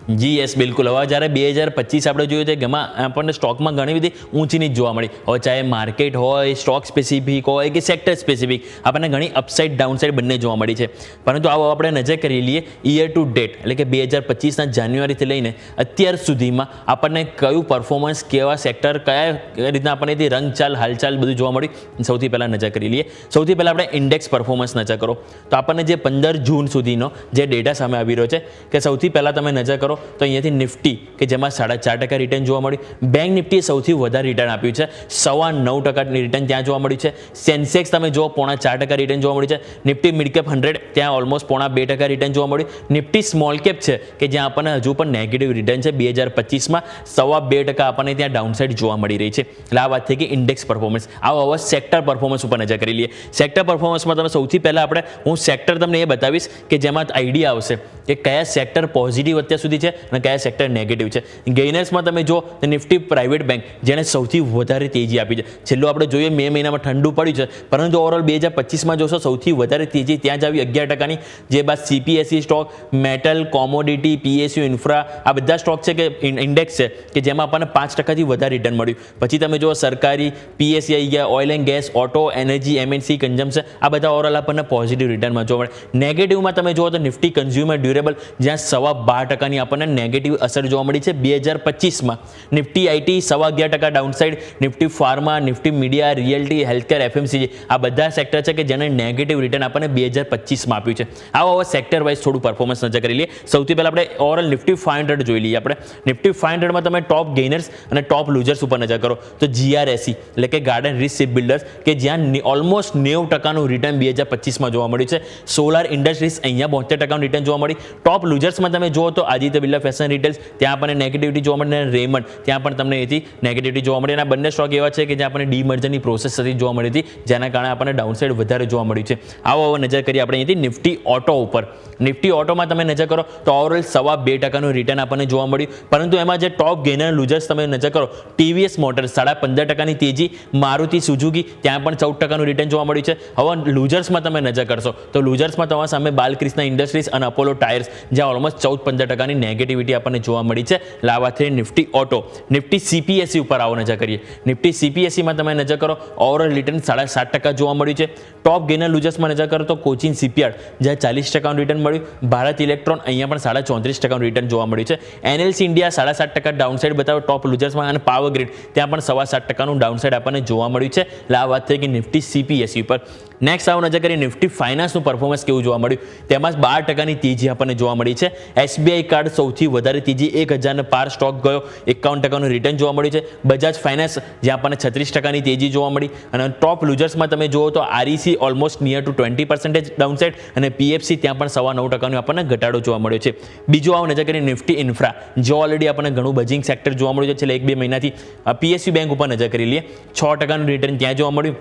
જી yes બિલકુલ. હવે જ્યારે 2025 આપણે જોયું છે કે એમાં આપણને સ્ટોકમાં ઘણી બધી ઊંચી નીચ જોવા મળી. હવે ચાહે માર્કેટ હોય, સ્ટોક સ્પેસિફિક હોય કે સેક્ટર સ્પેસિફિક, આપણને ઘણી અપસાઇડ ડાઉનસાઇડ બંને જોવા મળી છે. પરંતુ આવો આપણે નજર કરી લઈએ યર ટુ ડેટ, એટલે કે 2025ના જાન્યુઆરીથી લઈને અત્યાર સુધીમાં આપણને કયું પરફોર્મન્સ, કેવા સેક્ટર, કયા રીતના આપણને રંગચાલ, હાલચાલ બધું જોવા મળ્યું. સૌથી પહેલાં નજર કરી લઈએ. સૌથી પહેલાં આપણે ઇન્ડેક્સ પરફોર્મન્સ નજર કરો તો આપણને જે 15 જૂન સુધીનો જે ડેટા સામે આવી રહ્યો છે કે સૌથી પહેલાં તમે નજર કરો તો અહીંયાથી નિફ્ટી કે જેમાં 4.5% રિટર્ન જોવા મળ્યું. બેંક નિફ્ટીએ સૌથી વધારે રિટર્ન આપ્યું છે, 9.25% રિટર્ન ત્યાં જોવા મળ્યું છે. સેન્સેક્સ તમે જો 0.4% રિટર્ન જોવા મળ્યું છે. નિફ્ટી મિડ કેપ 100 ત્યાં ઓલમોસ્ટ 0.2% રિટર્ન જોવા મળ્યું. નિફ્ટી સ્મોલ કેપ છે કે જ્યાં આપણને હજુ પણ નેગેટિવ રિટર્ન છે 2025માં 2.5% આપણને ત્યાં ડાઉનસાઇડ જોવા મળી રહી છે. એટલે આ વાત થઈ કે ઇન્ડેક્સ પરફોર્મન્સ. આવો હવે સેક્ટર પરફોર્મન્સ ઉપર નજર કરી લઈએ. સેક્ટર પરફોર્મન્સમાં તમે સૌથી પહેલાં હું સેક્ટર તમને એ બતાવીશ કે જેમાં આઈડિયા આવશે કે કયા સેક્ટર પોઝિટિવ અત્યાર સુધી છે અને કયા સેક્ટર નેગેટિવ છે. ગેઇનર્સમાં તમે જો નિફ્ટી પ્રાઇવેટ બેંક જેણે સૌથી વધારે તેજી આપી છે. છેલ્લું આપણે જોઈએ મે મહિનામાં ઠંડુ પડ્યું છે, પરંતુ ઓવરઓલ 2025માં જોશો સૌથી વધારે તેજી ત્યાં જ આવી 11%ની. જે બાદ CPSE stock, metal, commodity, PSU, infra આ બધા સ્ટોક છે કે ઇન્ડેક્સ છે કે જેમાં આપણને 5%થી વધારે રિટર્ન મળ્યું. પછી તમે જો સરકારી, પીએસસી આવી ગયા, oil and gas, auto, energy, MNC, consumption આ બધા ઓવરઓલ આપણને પોઝિટિવ રિટર્નમાં જોવા મળે. નેગેટિવમાં તમે જુઓ તો નિફ્ટી કન્ઝ્યુમર ડ્યુરેબલ જ્યાં 12.5%ની આપણને નેગેટિવ અસર જોવા મળી છે 2025માં. Nifty IT 11.5% downside. Nifty pharma, Nifty media, realty, healthcare, FMCG આ બધા સેક્ટર છે કે જેને નેગેટિવ રિટર્ન આપણને 2025માં આપ્યું છે. આવો હવે સેક્ટર વાઇઝ થોડું પરફોર્મન્સ નજર કરી લઈએ. સૌથી પહેલાં આપણે ઓવરઓલ નિફ્ટી 500 જોઈ લઈએ. આપણે નિફ્ટી 500માં તમે ટોપ ગેઇનર્સ અને ટોપ લૂઝર્સ ઉપર નજર કરો તો જીઆરએસી એટલે કે ગાર્ડન રીચ શિપ બિલ્ડર્સ કે જ્યાં ઓલમોસ્ટ 90%નું રિટર્ન 2025માં જોવા મળ્યું છે. સોલાર ઇન્ડસ્ટ્રીઝ અહીંયા 72%નું રિટર્ન જોવા મળી. ટોપ લૂઝર્સમાં તમે જુઓ તો આદિત્ય બિરલા ફેશન રિટેલ્સ ત્યાં આપણને નેગેટિવિટી જોવા મળે, અને રેમન્ડ ત્યાં પણ તમને એથી નેગેટિવિટી જોવા મળી. અને આ બંને સ્ટોક એવા છે કે જ્યાં આપણને ડીમર્જરની પ્રોસેસ થતી જોવા મળી હતી, જેના કારણે આપણને ડાઉનસાઇડ વધારે જોવા મળ્યું છે. આવો હવે નજર કરીએ આપણે અહીંથી નિફ્ટી ઓટો ઉપર. નિફ્ટી ઓટોમાં તમે નજર કરો તો ઓવરઓલ 2.25%નું રિટર્ન આપણને જોવા મળ્યું. પરંતુ એમાં જે ટોપ ગેઇનર લૂઝર્સ તમે નજર કરો, ટીવીએસ મોટર્સ 15.5%ની તેજી, મારુતિ સુઝુકી ત્યાં પણ 14%નું રિટર્ન જોવા મળ્યું છે. હવે લૂઝર્સમાં તમે નજર કરશો તો લૂઝર્સમાં તમારા સામે બાલકૃષ્ણ ઇન્ડસ્ટ્રીઝ અને અપોલો ટાયર્સ જ્યાં ઓલમોસ્ટ 14-15%ની નેગેટિવિટી આપણને જોવા મળી છે. એટલે આ વાત થઈ નિફ્ટી ઓટો. નિફ્ટી સીપીએસસી ઉપર આવો નજર કરીએ. નિફ્ટી સીપીએસસીમાં તમે નજર કરો ઓવરઓલ રિટર્ન 7.5% જોવા મળ્યું છે. ટોપ ગેઇનર લૂઝર્સમાં નજર કરો તો કોચિન શિપયાર્ડ જ્યાં 40%નું રિટર્ન મળ્યું. ભારત ઇલેક્ટ્રોન અહીંયા પણ 34.5%નું રિટર્ન જોવા મળ્યું છે. એનએલસી ઇન્ડિયા 7.5% ડાઉનસાઇડ બતાવો ટોપ લૂઝર્સમાં, અને પાવર ગ્રીડ ત્યાં પણ 7.25%નું ડાઉનસાઇડ આપણને જોવા મળ્યું છે. એટલે આ વાત થઈ કે નિફ્ટી સીપીએસસી ઉપર. નેક્સ્ટ આવો નજર કરીએ નિફ્ટી ફાઇનાન્સનું પરફોર્મન્સ કેવું જોવા મળ્યું. તેમાં 12%ની તેજી આપણને જોવા મળી છે. એસબીઆઈ કાર્ડ સૌથી વધારે તેજી 1000 પાર સ્ટોક ગયો, 51%નું રિટર્ન જોવા મળ્યું છે. બજાજ ફાઇનાન્સ જ્યાં આપણને 36%ની તેજી જોવા મળી. અને ટોપ લૂઝર્સમાં તમે જુઓ તો REC almost near to 20% downside, અને પીએફસી ત્યાં પણ 9.25%નો આપણને ઘટાડો જોવા મળ્યો છે. બીજું આવો નજર કરીએ નિફ્ટી ઇન્ફ્રા જે ઓલરેડી આપણને ઘણું બજિંગ સેક્ટર જોવા મળ્યું છે છેલ્લા 1-2 મહિનાથી. પીએસયુ બેંક ઉપર નજર કરી લઈએ. 6%નું રિટર્ન ત્યાં જોવા મળ્યું.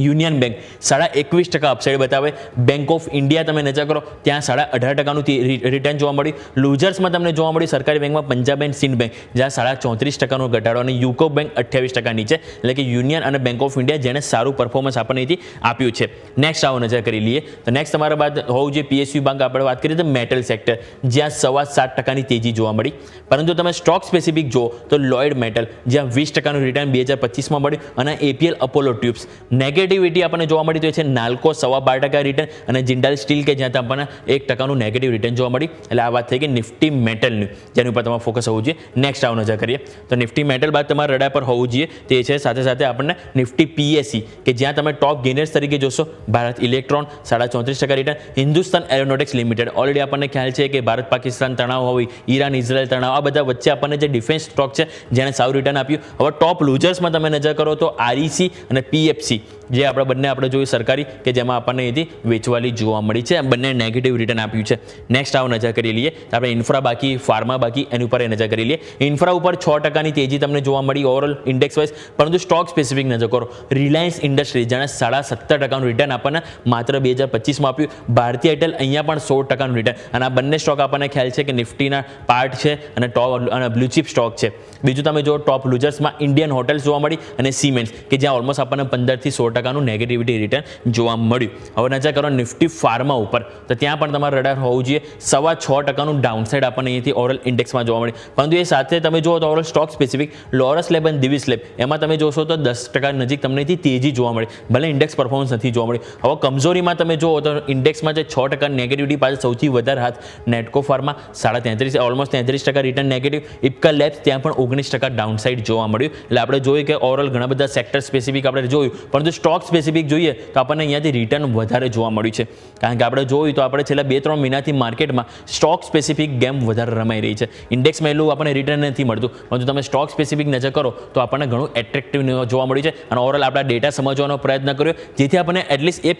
યુનિયન બેંક 21% અપસાઇડ બતાવે. બેંક ઓફ ઇન્ડિયા તમે નજર કરો ત્યાં 18.5%નું રિટર્ન જોવા મળ્યું. લૂઝર્સમાં તમને જોવા મળ્યું સરકારી બેંકમાં પંજાબ એન્ડ સિંધ બેંક જ્યાં 34.5%નો ઘટાડો, અને યુકો બેંક 28% નીચે. એટલે કે યુનિયન અને બેંક ઓફ ઇન્ડિયા જેને સારું પરફોર્મન્સ આપણને અહીંથી આપ્યું છે. નેક્સ્ટ આવો નજર કરી લઈએ તો નેક્સ્ટ તમારા બાદ હોવું જોઈએ પીએસયુ બેંક. આપણે વાત કરીએ તો મેટલ સેક્ટર જ્યાં 7.25%ની તેજી જોવા મળી. પરંતુ તમે સ્ટોક સ્પેસિફિક જુઓ તો લોઇડ મેટલ જ્યાં 20%નું રિટર્ન 2025માં મળ્યું, અને એપીએલ અપોલો ટ્યુબ્સ નેગેટિવિટી આપણને જોવા મળી તો છે નાલ્કો 12.5% રિટર્ન, અને જિંદાલ સ્ટીલ કે જ્યાં આપણને 1%નું નેગેટિવ રિટર્ન જોવા મળી. એટલે આ વાત થઈ કે નિફ્ટી મેટલનું જેની ઉપર તમારે ફોકસ હોવું જોઈએ. નેક્સ્ટ આવો નજર કરીએ તો નિફ્ટી મેટલ બાદ તમારા રડા પર હોવું જોઈએ તે છે સાથે સાથે આપણને નિફ્ટી પીએસસી કે જ્યાં તમે ટોપ ગેઇનર્સ તરીકે જોશો Bharat electron 34% return. Hindustan aeronautics limited already આપણને ખ્યાલ છે કે ભારત પાકિસ્તાન તણાવ હોય, ઈરાન ઇઝરાયલ તણાવ આ બધા વચ્ચે આપણને જે ડિફેન્સ સ્ટોક છે જેણે સારું રિટર્ન આપ્યું. હવે ટોપ લૂઝર્સમાં તમે નજર કરો તો આરઈસી અને પીએફસી જે આપણે જોયું સરકારી કે જેમાં આપણને એથી વેચવાલી જોવા મળી છે. બંને નેગેટિવ રિટર્ન આપ્યું છે. નેક્સ્ટ આવો નજર કરી લઈએ તો આપણે ઇન્ફ્રા બાકી, ફાર્મા બાકી એની ઉપર નજર કરી લઈએ. ઇન્ફ્રા ઉપર 6%ની તેજી તમને જોવા મળી ઓવરઓલ ઇન્ડેક્સ વાઇઝ. પરંતુ સ્ટોક સ્પેસિફિક નજર કરો રિલાયન્સ ઇન્ડસ્ટ્રીઝ જેણે 17.5%નું રિટર્ન આપણને માત્ર 2025માં આપ્યું. ભારતીય એરટેલ અહીંયા પણ 16%નું રિટર્ન, અને આ બંને સ્ટોક આપણને ખ્યાલ છે કે નિફ્ટીના પાર્ટ છે અને ટોપ અને બ્લુચિપ સ્ટોક છે. બીજું તમે જો ટોપ લૂઝર્સમાં ઇન્ડિયન હોટેલ્સ જોવા મળી અને સિમેન્ટ્સ કે જ્યાં ઓલમોસ્ટ આપણને 15% થી 16% 6% નેગેટિવિટી રિટર્ન જોવા મળ્યું. હવે નજર કરો નિફ્ટી ફાર્મા ઉપર, તો ત્યાં પણ તમારે રડાર હોવું જોઈએ. 6.25% ડાઉનસાઇડ આપણને અહીંયાથી ઓવરઓલ ઇન્ડેક્સમાં જોવા મળે. પરંતુ એ સાથે તમે જુઓ તો overall stock specific Laurus lab અને દિવિસ લેબ એમાં તમે જોશો તો 10% નજીક તમને તેજી જોવા મળે, ભલે ઇન્ડેક્સ પરફોર્મન્સ નથી જોવા મળી. હવે કમજોરીમાં તમે જુઓ તો ઇન્ડેક્સમાં જે 6% નેગેટિવિટી પાછળ સૌથી વધારે હાથ Natco pharma 33.5 almost 33% return negative. Ipca labs ત્યાં પણ 19% ડાઉનસાઇડ જોવા મળ્યું. એટલે આપણે જોઈએ કે ઓવરઓલ ઘણા બધા સેક્ટર સ્પેસિફિક આપણે જોયું, પરંતુ સ્ટોક સ્પેસિફિક જોઈએ તો આપણને અહીંયાથી રિટર્ન વધારે જોવા મળ્યું છે. કારણ કે આપણે જોયું તો આપણે છેલ્લા 2-3 મહિનાથી માર્કેટમાં સ્ટોક સ્પેસિફિક ગેમ વધારે રમાઈ રહી છે. ઇન્ડેક્સમાં એટલું આપણને રિટર્ન નથી મળતું, પરંતુ તમે સ્ટોક સ્પેસિફિક નજર કરો તો આપણને ઘણું એટ્રેક્ટિવ જોવા મળ્યું છે. અને ઓવરઓલ આપણા ડેટા સમજવાનો પ્રયત્ન કર્યો, જેથી આપણને એટલીસ્ટ એ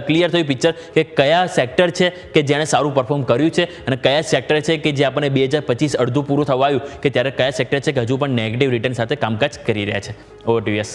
ક્લિયર થયું પિક્ચર કે કયા સેક્ટર છે કે જેણે સારું પરફોર્મ કર્યું છે અને કયા સેક્ટર છે કે જે આપણને 2025 અડધું પૂરું થવા આવ્યું કે ત્યારે કયા સેક્ટર છે કે હજુ પણ નેગેટિવ રિટર્ન સાથે કામકાજ કરી રહ્યા છે. Over to yes.